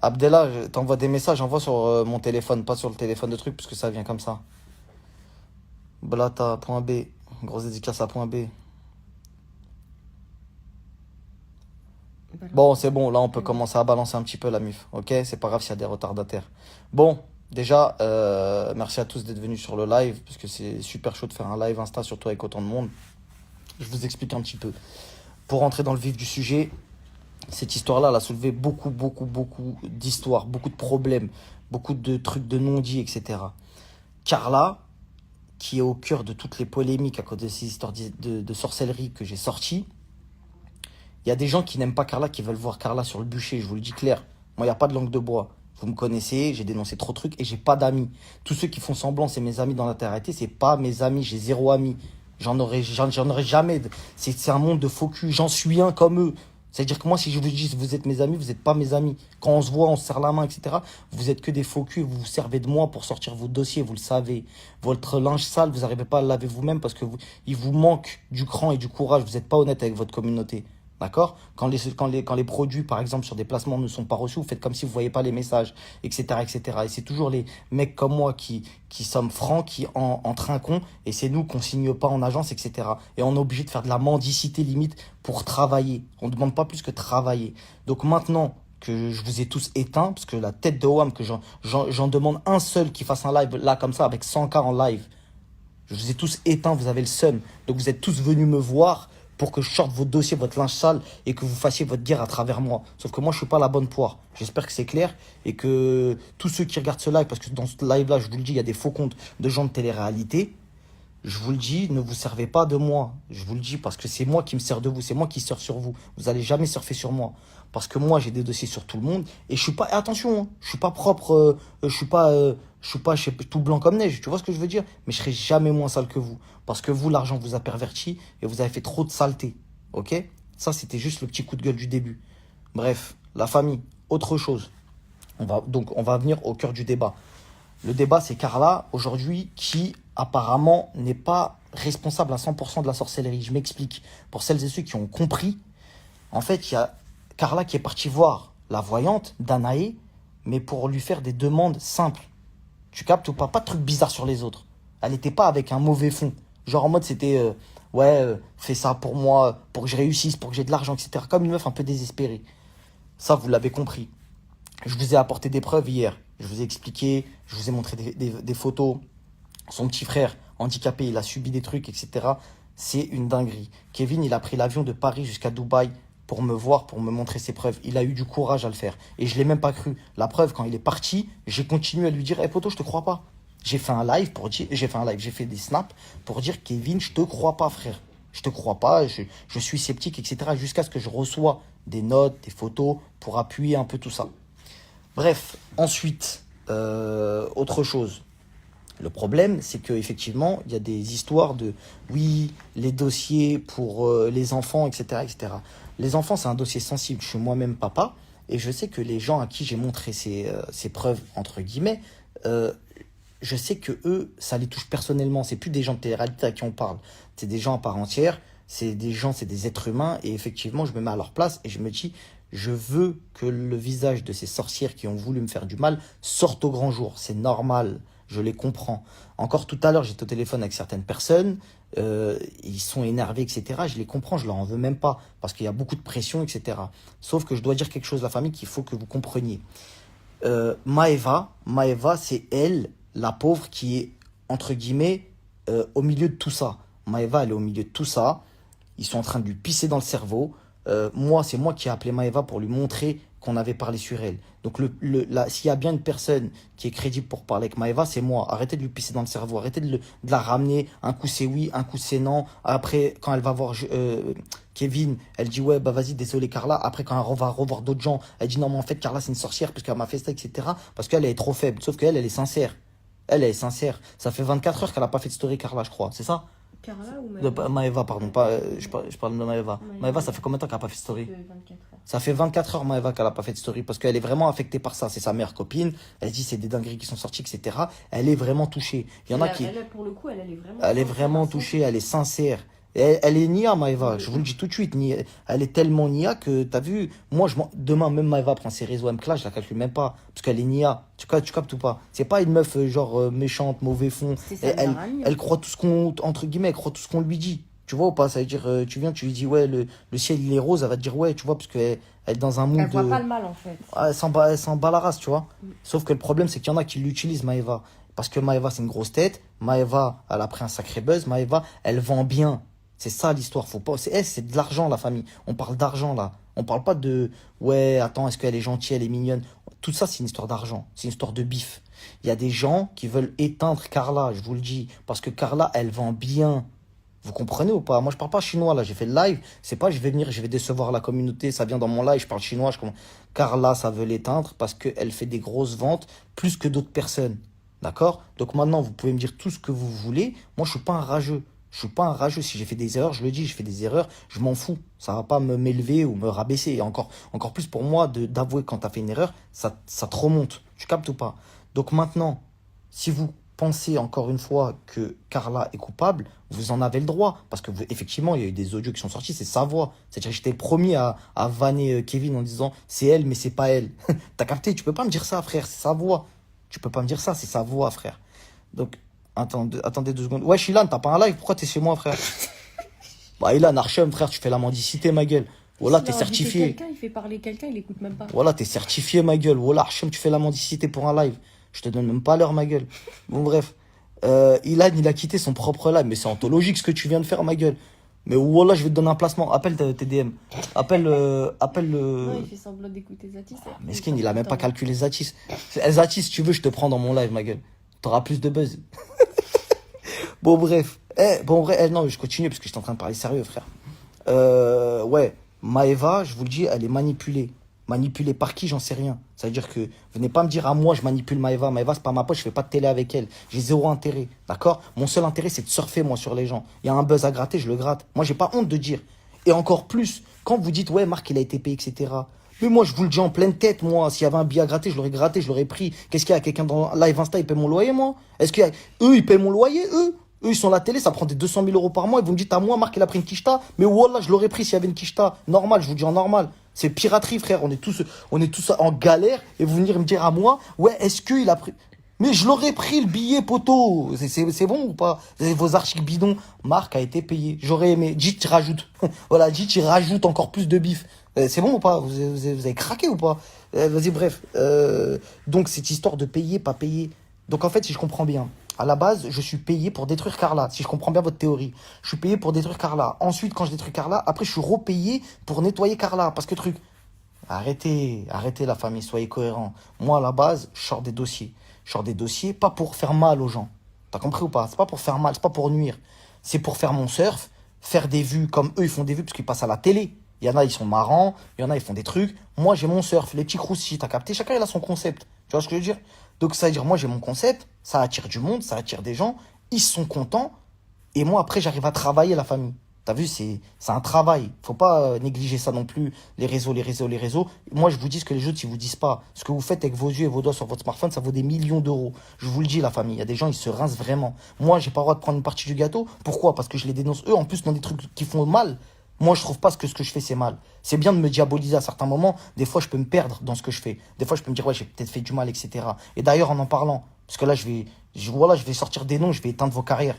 Abdallah, t'envoies des messages, envoie sur mon téléphone, pas sur le téléphone de truc, parce que ça vient comme ça. Blata.b, grosse dédicace à point B. Bon, c'est bon, là on peut commencer à balancer un petit peu la mif, ok? C'est pas grave s'il y a des retardataires. Bon, déjà, merci à tous d'être venus sur le live, parce que c'est super chaud de faire un live Insta, surtout avec autant de monde. Je vous explique un petit peu. Pour rentrer dans le vif du sujet, cette histoire-là, elle a soulevé beaucoup d'histoires, beaucoup de problèmes, beaucoup de trucs de non-dits, etc. Carla, qui est au cœur de toutes les polémiques à cause de ces histoires de sorcellerie que j'ai sorties, il y a des gens qui n'aiment pas Carla, qui veulent voir Carla sur le bûcher, je vous le dis clair. Moi, il n'y a pas de langue de bois. Vous me connaissez, j'ai dénoncé trop de trucs et j'ai pas d'amis. Tous ceux qui font semblant, c'est mes amis dans la terre, c'est pas mes amis, j'ai zéro ami. J'en aurai jamais. C'est un monde de faux cul. J'en suis un comme eux. C'est-à-dire que moi, si je vous dis vous êtes mes amis, vous n'êtes pas mes amis. Quand on se voit, on se serre la main, etc. Vous êtes que des faux culs. Vous vous servez de moi pour sortir vos dossiers, vous le savez. Votre linge sale, vous n'arrivez pas à le laver vous-même parce que il vous manque du cran et du courage. Vous n'êtes pas honnête avec votre communauté. D'accord? Quand les produits, par exemple, sur des placements ne sont pas reçus, vous faites comme si vous ne voyez pas les messages, etc., etc. Et c'est toujours les mecs comme moi qui sommes francs, qui en trinquons, et c'est nous qu'on signe pas en agence, etc. Et on est obligé de faire de la mendicité limite pour travailler. On ne demande pas plus que travailler. Donc maintenant que je vous ai tous éteints, parce que la tête de Wham, que j'en demande un seul qui fasse un live là comme ça, avec 100K en live, je vous ai tous éteints, vous avez le seum. Donc vous êtes tous venus me voir pour que je sorte votre dossier, votre linge sale et que vous fassiez votre guerre à travers moi. Sauf que moi, je suis pas la bonne poire. J'espère que c'est clair et que tous ceux qui regardent ce live, parce que dans ce live-là, je vous le dis, il y a des faux comptes de gens de télé-réalité. Je vous le dis, ne vous servez pas de moi. Je vous le dis parce que c'est moi qui me sers de vous, c'est moi qui surfe sur vous. Vous n'allez jamais surfer sur moi. Parce que moi, j'ai des dossiers sur tout le monde et je suis pas. Et attention, hein, je suis pas propre, je suis pas tout blanc comme neige. Tu vois ce que je veux dire? Mais je serai jamais moins sale que vous. Parce que vous, l'argent vous a perverti et vous avez fait trop de saleté. Ok? Ça, c'était juste le petit coup de gueule du début. Bref, la famille, autre chose. On va venir au cœur du débat. Le débat, c'est Carla, aujourd'hui, qui apparemment n'est pas responsable à 100% de la sorcellerie. Je m'explique. Pour celles et ceux qui ont compris, en fait, il y a Carla qui est partie voir la voyante, Danae, mais pour lui faire des demandes simples. Tu captes ou pas? Pas de trucs bizarres sur les autres. Elle n'était pas avec un mauvais fond. Genre en mode, c'était, fais ça pour moi, pour que je réussisse, pour que j'ai de l'argent, etc. Comme une meuf un peu désespérée. Ça, vous l'avez compris. Je vous ai apporté des preuves hier. Je vous ai expliqué, je vous ai montré des photos. Son petit frère, handicapé, il a subi des trucs, etc. C'est une dinguerie. Kevin, il a pris l'avion de Paris jusqu'à Dubaï pour me voir, pour me montrer ses preuves. Il a eu du courage à le faire. Et je ne l'ai même pas cru. La preuve, quand il est parti, j'ai continué à lui dire, poto, je te crois pas. J'ai fait un live pour dire, j'ai fait des snaps pour dire, Kevin, je te crois pas, frère. Je te crois pas, je suis sceptique, etc. Jusqu'à ce que je reçois des notes, des photos pour appuyer un peu tout ça. Bref, ensuite, autre chose. Le problème, c'est qu'effectivement, il y a des histoires de, oui, les dossiers pour les enfants, etc., etc. Les enfants, c'est un dossier sensible. Je suis moi-même papa, et je sais que les gens à qui j'ai montré ces preuves, entre guillemets, euh, je sais que eux, ça les touche personnellement. C'est plus des gens de télé-réalité à qui on parle. C'est des gens à part entière. C'est des gens, c'est des êtres humains. Et effectivement, je me mets à leur place et je me dis, je veux que le visage de ces sorcières qui ont voulu me faire du mal sorte au grand jour. C'est normal. Je les comprends. Encore tout à l'heure, j'étais au téléphone avec certaines personnes. Ils sont énervés, etc. Je les comprends. Je leur en veux même pas parce qu'il y a beaucoup de pression, etc. Sauf que je dois dire quelque chose à la famille qu'il faut que vous compreniez. Maëva, c'est elle, la pauvre, qui est, entre guillemets, au milieu de tout ça. Maëva, elle est au milieu de tout ça. Ils sont en train de lui pisser dans le cerveau. Moi, c'est moi qui ai appelé Maëva pour lui montrer qu'on avait parlé sur elle. Donc, s'il y a bien une personne qui est crédible pour parler avec Maëva, c'est moi. Arrêtez de lui pisser dans le cerveau. Arrêtez de la ramener. Un coup, c'est oui, un coup, c'est non. Après, quand elle va voir Kevin, elle dit ouais, bah vas-y, désolé Carla. Après, quand elle va revoir d'autres gens, elle dit non, mais en fait, Carla, c'est une sorcière parce qu'elle m'a fait ça, etc. Parce qu'elle est trop faible. Sauf qu'elle, elle est sincère. Elle est sincère. Ça fait 24 heures qu'elle n'a pas fait de story, Carla, je crois. C'est ça? Carla ou Maëva? Maëva, pardon. Pas, je parle de Maëva. Maëva, ça fait combien de temps qu'elle n'a pas fait de story? 24 heures. Ça fait 24 heures, Maëva, qu'elle n'a pas fait de story parce qu'elle est vraiment affectée par ça. C'est sa meilleure copine. Elle dit c'est des dingueries qui sont sorties, etc. Elle est vraiment touchée. Il y en a qui. Pour le coup, elle est vraiment. Elle est vraiment touchée, elle est sincère. Elle est Nia, Maëva, je vous le dis tout de suite. Elle est tellement Nia que, t'as vu, moi, demain, même Maëva prend ses réseaux MCLA, je la calcule même pas. Parce qu'elle est Nia. Tu captes ou pas? C'est pas une meuf, méchante, mauvais fond. C'est sa meilleure amie, Elle croit tout ce qu'on, entre guillemets, elle croit tout ce qu'on lui dit. Tu vois ou pas? Ça veut dire, tu viens, tu lui dis, ouais, le ciel, il est rose, elle va te dire, ouais, tu vois, parce qu'elle elle est dans un Elle mood. voit pas le mal, en fait. Elle s'en bat la race, tu vois. Sauf que le problème, c'est qu'il y en a qui l'utilisent, Maëva. Parce que Maëva, c'est une grosse tête. Maëva, elle a pris un sacré buzz. Maëva, elle vend bien. C'est ça l'histoire. Faut pas. C'est de l'argent, la famille. On parle d'argent, là. On parle pas de. Ouais, attends, est-ce qu'elle est gentille, elle est mignonne. Tout ça, c'est une histoire d'argent. C'est une histoire de bif. Il y a des gens qui veulent éteindre Carla, je vous le dis. Parce que Carla, elle vend bien. Vous comprenez ou pas? Moi, je parle pas chinois, là. J'ai fait le live. C'est pas, je vais venir, je vais décevoir la communauté. Ça vient dans mon live, je parle chinois. Carla, ça veut l'éteindre parce qu'elle fait des grosses ventes plus que d'autres personnes. D'accord? Donc maintenant, vous pouvez me dire tout ce que vous voulez. Moi, je suis pas un rageux. Je suis pas un rageux. Si j'ai fait des erreurs, je le dis, je fais des erreurs, je m'en fous. Ça va pas m'élever ou me rabaisser. Et encore plus pour moi d'avouer quand tu as fait une erreur, ça te remonte. Tu captes ou pas? Donc maintenant, si vous pensez encore une fois que Carla est coupable, vous en avez le droit. Parce que effectivement, il y a eu des audios qui sont sortis, c'est sa voix. C'est-à-dire que j'étais le premier à vanner Kevin en disant c'est elle, mais c'est pas elle. T'as capté? Tu peux pas me dire ça, frère, c'est sa voix. Tu peux pas me dire ça, c'est sa voix, frère. Donc, attendez 2 secondes. Ouais, Shilan, t'as pas un live? Pourquoi t'es chez moi, frère? Bah, Ilan, Archem, frère, tu fais la mendicité, ma gueule. Voilà, t'es certifié. Quelqu'un, il fait parler quelqu'un, il écoute même pas. Voilà, t'es certifié, ma gueule. Voilà, Archem, tu fais la mendicité pour un live. Je te donne même pas l'heure, ma gueule. Bon, bref. Ilan, il a quitté son propre live. Mais c'est anthologique ce que tu viens de faire, ma gueule. Mais voilà, je vais te donner un placement. Appelle tes DM. Appelle le. Non, il fait semblant d'écouter Zatis. Mesquine, il a même pas calculé Zatis. Zatis, si tu veux, je te prends dans mon live, ma gueule. T'auras plus de buzz. Bon, bref. Non, je continue parce que je suis en train de parler sérieux, frère. Ouais, Maëva, je vous le dis, elle est manipulée. Manipulée par qui, j'en sais rien. Ça veut dire que venez pas me dire à moi, je manipule Maëva. Maëva, c'est pas ma poche, je fais pas de télé avec elle. J'ai zéro intérêt, d'accord? Mon seul intérêt, c'est de surfer, moi, sur les gens. Il y a un buzz à gratter, je le gratte. Moi, j'ai pas honte de dire. Et encore plus, quand vous dites, ouais, Marc, il a été payé, etc. Mais moi, je vous le dis en pleine tête, moi. S'il y avait un billet à gratter, je l'aurais gratté, je l'aurais pris. Qu'est-ce qu'il y a? Quelqu'un dans Live Insta, il paye mon loyer, moi? Est-ce qu'il y a. Eux, ils payent mon loyer, eux? Eux, ils sont à la télé, ça prend des 200 000 euros par mois. Et vous me dites, à moi, Marc, il a pris une quicheta. Mais wallah, je l'aurais pris s'il y avait une quicheta. Normal, je vous dis en normal. C'est piraterie, frère. On est tous en galère. Et vous venir me dire à moi, ouais, est-ce qu'il a pris. Mais je l'aurais pris le billet, poteau. C'est bon ou pas? Vos articles bidons. Marc a été payé. J'aurais aimé. Jit, tu rajoutes. Voilà, Jit, il rajoute encore plus de bif. C'est bon ou pas? Vous avez craqué ou pas? Vas-y, bref. Donc, cette histoire de payer, pas payer. Donc, en fait, si je comprends bien, à la base, je suis payé pour détruire Carla. Si je comprends bien votre théorie, je suis payé pour détruire Carla. Ensuite, quand je détruis Carla, après, je suis repayé pour nettoyer Carla. Parce que truc. Arrêtez la famille, soyez cohérents. Moi, à la base, je sors des dossiers. Je sors des dossiers, pas pour faire mal aux gens. T'as compris ou pas? C'est pas pour faire mal, c'est pas pour nuire. C'est pour faire mon surf, faire des vues comme eux, ils font des vues parce qu'ils passent à la télé. Il y en a, ils sont marrants. Il y en a, ils font des trucs. Moi, j'ai mon surf, les petits croustilles, t'as capté? Chacun, il a son concept. Tu vois ce que je veux dire? Donc, ça veut dire, moi, j'ai mon concept. Ça attire du monde, ça attire des gens. Ils sont contents. Et moi, après, j'arrive à travailler la famille. T'as vu, c'est un travail. Faut pas négliger ça non plus. Les réseaux. Moi, je vous dis ce que les autres, ils vous disent pas. Ce que vous faites avec vos yeux et vos doigts sur votre smartphone, ça vaut des millions d'euros. Je vous le dis, la famille. Il y a des gens, ils se rincent vraiment. Moi, j'ai pas le droit de prendre une partie du gâteau. Pourquoi? Parce que je les dénonce eux, en plus, dans des trucs qui font mal. Moi, je trouve pas que ce que je fais, c'est mal. C'est bien de me diaboliser à certains moments. Des fois, je peux me perdre dans ce que je fais. Des fois, je peux me dire, ouais, j'ai peut-être fait du mal, etc. Et d'ailleurs, en parlant, parce que là, voilà, je vais sortir des noms, je vais éteindre vos carrières.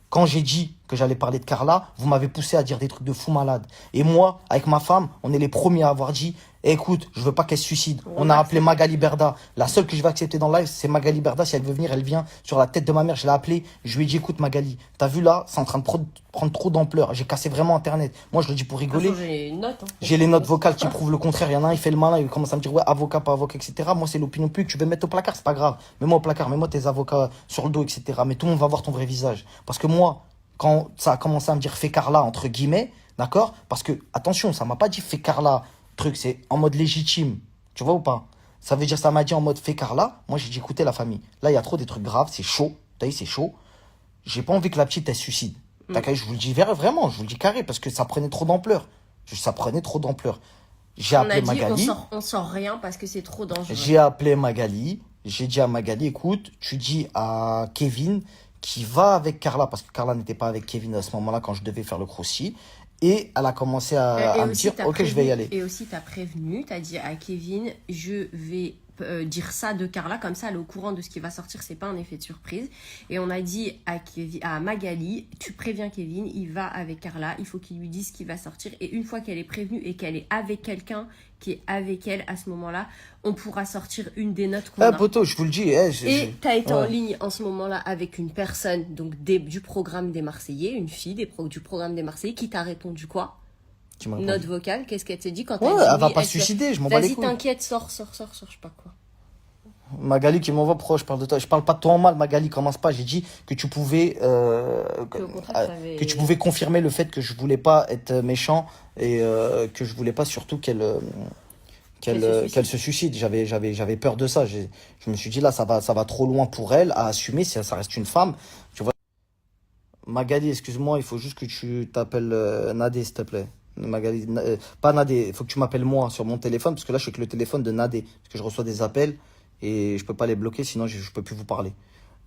Quand j'ai dit que j'allais parler de Carla, vous m'avez poussé à dire des trucs de fou malade. Et moi, avec ma femme, on est les premiers à avoir dit écoute, je veux pas qu'elle se suicide. On a appelé Magali Berda. La seule que je vais accepter dans le live, c'est Magali Berda. Si elle veut venir, elle vient sur la tête de ma mère. Je l'ai appelée. Je lui ai dit écoute, Magali, t'as vu là, c'est en train de prendre trop d'ampleur. J'ai cassé vraiment Internet. Moi, je le dis pour rigoler. J'ai les notes vocales qui prouvent le contraire. Il y en a un, il fait le malin, il commence à me dire ouais, avocat, pas avocat, etc. Moi, c'est l'opinion publique. Tu veux me mettre au placard, c'est pas grave. Mets-moi au placard, mets-moi tes avocats sur le dos, etc. Mais tout le monde va voir ton vrai visage. Parce que moi, quand ça a commencé à me dire fais Carla, entre guillemets, d'accord? Parce que, attention, ça m'a pas dit fais Carla, truc, c'est en mode légitime. Tu vois ou pas? Ça veut dire, ça m'a dit en mode fais Carla. Moi, j'ai dit écoutez, la famille. Là, il y a trop des trucs graves, c'est chaud. T'as vu, c'est chaud. J'ai pas envie que la petite, elle se suicide. Je vous le dis vraiment, je vous le dis carré, parce que ça prenait trop d'ampleur. Ça prenait trop d'ampleur. J'ai appelé Magali. On sort rien parce que c'est trop dangereux. J'ai appelé Magali. J'ai dit à Magali, écoute, tu dis à Kevin qui va avec Carla, parce que Carla n'était pas avec Kevin à ce moment-là quand je devais faire le croussi. Et elle a commencé à me dire, ok, je vais y aller. Et aussi, tu as prévenu, tu as dit à Kevin, je vais dire ça de Carla, comme ça, elle est au courant de ce qui va sortir, c'est pas un effet de surprise. Et on a dit à Magali, tu préviens Kevin, il va avec Carla, il faut qu'il lui dise ce qui va sortir. Et une fois qu'elle est prévenue et qu'elle est avec quelqu'un qui est avec elle, à ce moment-là, on pourra sortir une des notes qu'on a. Poto, je vous le dis. Et tu as été en ouais. ligne en ce moment-là avec une personne donc du programme des Marseillais, une fille du programme des Marseillais, qui t'a répondu quoi? Qui m'a Note répondu. vocale, qu'est-ce qu'elle t'a dit quand Ouais, t'as dit elle va oui, pas se suicider, je m'en bats les Vas-y, couilles. t'inquiète, sors, je sais pas quoi. Magali qui m'envoie, pourquoi je parle de toi? Je parle pas de toi en mal, Magali, commence pas. J'ai dit que tu pouvais, Que, au contraire, que tu pouvais confirmer le fait que je voulais pas être méchant et que je voulais pas surtout qu'elle se suicide. J'avais peur de ça. Je me suis dit là, ça va trop loin pour elle à assumer. Ça reste une femme. Tu vois. Magali, excuse-moi, il faut juste que tu t'appelles Nadé, s'il te plaît. Magali, pas Nadé, il faut que tu m'appelles moi sur mon téléphone parce que là, je suis avec le téléphone de Nadé parce que je reçois des appels et je peux pas les bloquer sinon je peux plus vous parler.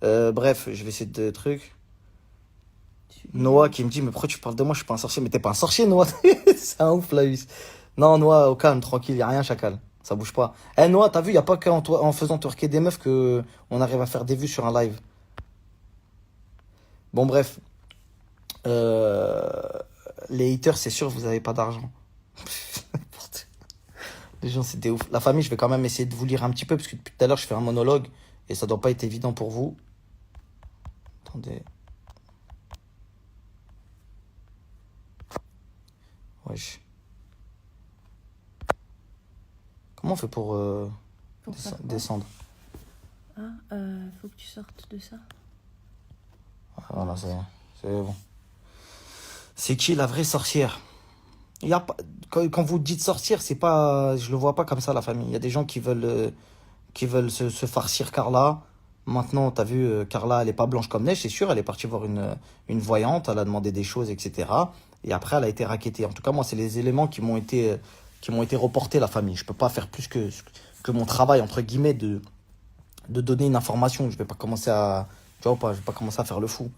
Bref, je vais essayer de trucs. Noah qui me dit mais pourquoi tu parles de moi, je suis pas un sorcier. Mais t'es pas un sorcier, Noah. C'est un ouf, Flavius. Non, Noah, au calme, tranquille, y a rien, chacal. Ça bouge pas. Eh, Noah, t'as vu, y a pas qu'en faisant twerker des meufs que on arrive à faire des vues sur un live. Bon, bref. Euh, Les haters, c'est sûr, vous avez pas d'argent. Les gens, c'est des ouf. La famille, je vais quand même essayer de vous lire un petit peu, parce que depuis tout à l'heure, je fais un monologue, et ça doit pas être évident pour vous. Attendez. Wesh. Comment on fait pour descendre? Ah, faut que tu sortes de ça. Voilà, c'est bon. C'est qui la vraie sorcière? Il y a pas, quand vous dites sorcière, c'est pas, je le vois pas comme ça, la famille. Il y a des gens qui veulent se farcir Carla. Maintenant, t'as vu, Carla, elle est pas blanche comme neige, c'est sûr. Elle est partie voir une voyante, elle a demandé des choses, etc. Et après, elle a été raquettée. En tout cas, moi, c'est les éléments qui m'ont été reportés, la famille. Je peux pas faire plus que mon travail, entre guillemets, de donner une information. Je vais pas commencer à, tu vois ou pas, je vais pas commencer à faire le fou.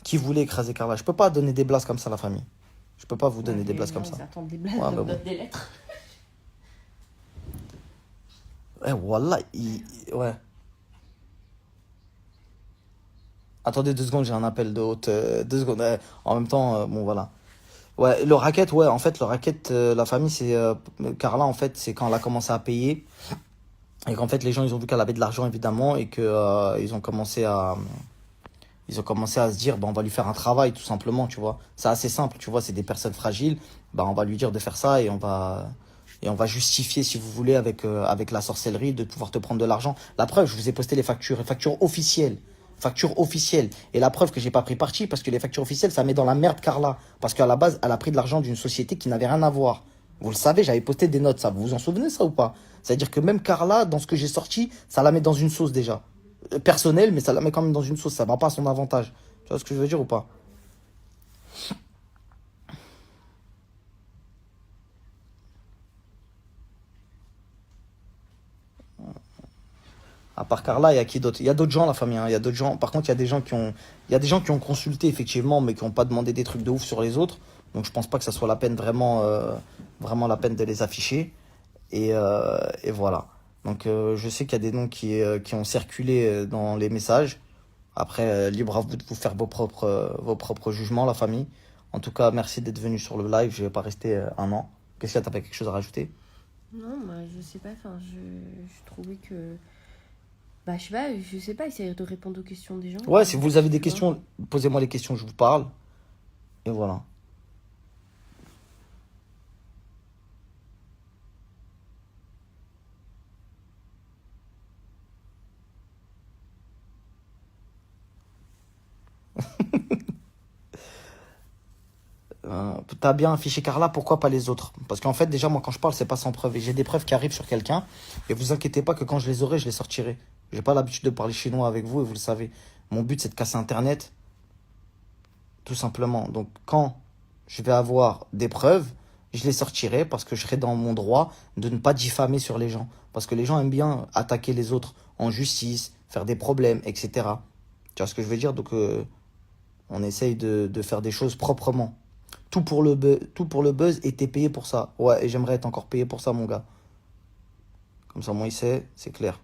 Qui voulait écraser Carla? Je peux pas donner des blases comme ça, la famille. Je peux pas vous donner des blases comme ça. Ils attendent des blagues, Ouais, donc bah bon. donne des lettres. Eh, voilà, ouais. Attendez 2 secondes, j'ai un appel de haute. 2 secondes. En même temps, bon, voilà. Ouais, le racket, ouais, en fait, le racket, la famille, c'est. Carla, en fait, c'est quand elle a commencé à payer. Et qu'en fait, les gens, ils ont vu qu'elle avait de l'argent, évidemment, et que ils ont commencé à. Ils ont commencé à se dire, bah, on va lui faire un travail, tout simplement, tu vois. C'est assez simple, tu vois, c'est des personnes fragiles. Bah, on va lui dire de faire ça et on va justifier, si vous voulez, avec la sorcellerie, de pouvoir te prendre de l'argent. La preuve, je vous ai posté les factures officielles. Factures officielles. Et la preuve que j'ai pas pris parti, parce que les factures officielles, ça met dans la merde Carla. Parce qu'à la base, elle a pris de l'argent d'une société qui n'avait rien à voir. Vous le savez, j'avais posté des notes, ça. Vous vous en souvenez, ça ou pas? C'est-à-dire que même Carla, dans ce que j'ai sorti, ça la met dans une sauce déjà. Personnelle, mais ça la met quand même dans une sauce. Ça va pas à son avantage. Tu vois ce que je veux dire ou pas? À part Carla, il y a qui d'autre? Il y a d'autres gens, la famille, hein. Il y a d'autres gens. Par contre, il y a des gens qui ont consulté, effectivement, mais qui n'ont pas demandé des trucs de ouf sur les autres. Donc, je pense pas que ça soit la peine, vraiment la peine de les afficher. Et voilà. Donc, je sais qu'il y a des noms qui ont circulé dans les messages. Après, libre à vous de vous faire vos propres jugements, la famille. En tout cas, merci d'être venu sur le live. Je vais pas rester un an. Qu'est-ce qu'il y a? T'as pas quelque chose à rajouter? Non, moi, je sais pas, enfin, je trouvais que. Bah, je sais pas, essayer de répondre aux questions des gens. Ouais, si vous avez des Tu vois. questions, posez-moi les questions, je vous parle. Et voilà. T'as bien affiché Carla, pourquoi pas les autres? Parce qu'en fait, déjà, moi, quand je parle, c'est pas sans preuve. Et j'ai des preuves qui arrivent sur quelqu'un. Et vous inquiétez pas que quand je les aurai, je les sortirai. J'ai pas l'habitude de parler chinois avec vous, et vous le savez. Mon but, c'est de casser Internet, tout simplement. Donc, quand je vais avoir des preuves, je les sortirai parce que je serai dans mon droit de ne pas diffamer sur les gens. Parce que les gens aiment bien attaquer les autres en justice, faire des problèmes, etc. Tu vois ce que je veux dire? Donc, on essaye de faire des choses proprement. Tout pour le buzz et t'es payé pour ça. Ouais, et j'aimerais être encore payé pour ça, mon gars. Comme ça, moi, il sait, c'est clair.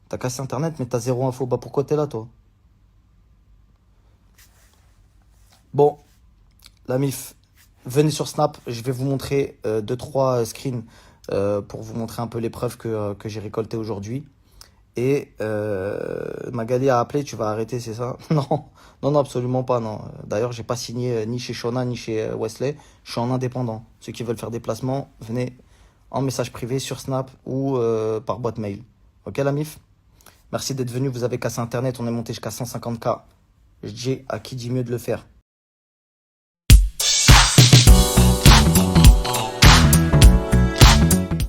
T'as cassé Internet, mais t'as zéro info. Bah, pourquoi t'es là, toi? Bon, la MIF, venez sur Snap. Je vais vous montrer 2-3 screens pour vous montrer un peu les preuves que j'ai récoltées aujourd'hui. Et Magali a appelé, tu vas arrêter, c'est ça? Non, non, non, absolument pas, non. D'ailleurs, j'ai pas signé ni chez Shona ni chez Wesley. Je suis en indépendant. Ceux qui veulent faire des placements, venez en message privé sur Snap ou par boîte mail. Ok, la MIF? Merci d'être venu. Vous avez cassé Internet. On est monté jusqu'à 150K. Je dis à qui dit mieux de le faire.